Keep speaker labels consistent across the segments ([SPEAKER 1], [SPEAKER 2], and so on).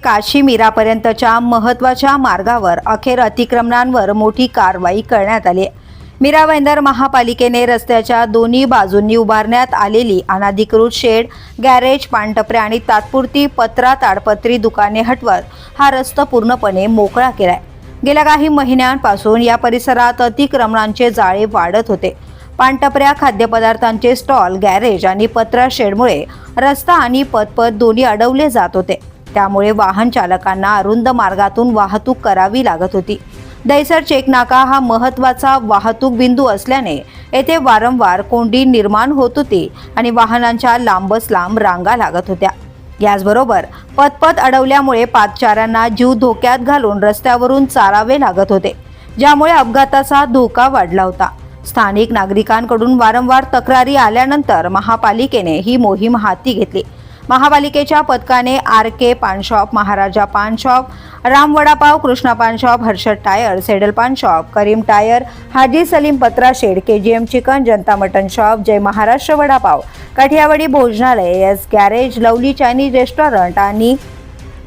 [SPEAKER 1] काशी मीरापर्यंतच्या महत्त्वाच्या मार्गावर अखेर अतिक्रमणांवर मोठी कारवाई करण्यात आली आहे। मीरा भाईंदर महापालिकेने रस्त्याच्या दोन्ही बाजूंनी उभारण्यात आलेली अनधिकृत शेड, गॅरेज, पानटपरे आणि तात्पुरती पत्रा ताडपत्री दुकाने हटवत हा रस्ता पूर्णपणे मोकळा केलाय। गेल्या काही महिन्यांपासून या परिसरात अतिक्रमणांचे जाळे वाढत होते। पानटपऱ्या, खाद्यपदार्थांचे स्टॉल, गॅरेज आणि पत्रा शेडमुळे रस्ता आणि पदपथ दोन्ही अडवले जात होते। त्यामुळे वाहन चालकांना अरुंद मार्गातून वाहतूक करावी लागत होती। दहिसर चेक नाका हा महत्त्वाचा वाहतूक बिंदू असल्याने येथे वारंवार कोंडी निर्माण होत होती आणि वाहनांच्या लांबच लांब रांगा लागत होत्या। याचबरोबर पदपथ अडवल्यामुळे पादचाऱ्यांना जीव धोक्यात घालून रस्त्यावरून चालावे लागत होते, ज्यामुळे अपघाताचा धोका वाढला होता। स्थानिक नागरिकांकडून वारंवार तक्रारी आल्यानंतर महापालिकेने ही मोहीम हाती घेतली। महापालिकेच्या पथकाने RK पान शॉप, महाराजा पान शॉप, राम वडापाव, कृष्णा पान शॉप, हर्षद टायर, सेडल पान शॉप, करीम टायर, हाजी सलीम पत्रा शेड, KGM चिकन, जनता मटन शॉप, जय महाराष्ट्र वडापाव, काठियावाडी भोजनालय, S garage, lovely Chinese restaurant आणि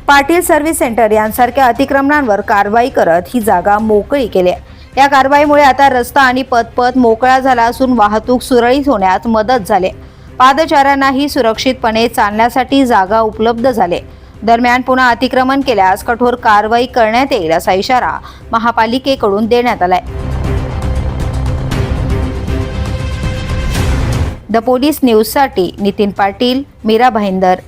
[SPEAKER 1] पाटील सर्व्हिस सेंटर यांसारख्या अतिक्रमणांवर कारवाई करत ही जागा मोकळी केली आहे। या कारवाईमुळे आता रस्ता आणि पदपथ मोकळा झाला असून वाहतूक सुरळीत होण्यात मदत झाली। पादचाऱ्यांनाही सुरक्षितपणे चालण्यासाठी जागा उपलब्ध झाली। दरम्यान पुन्हा अतिक्रमण केल्यास कठोर कारवाई करण्यात येईल असा इशारा महापालिकेकडून देण्यात आलाय। द पोलीस न्यूजसाठी नितीन पाटील, मीरा भाईंदर।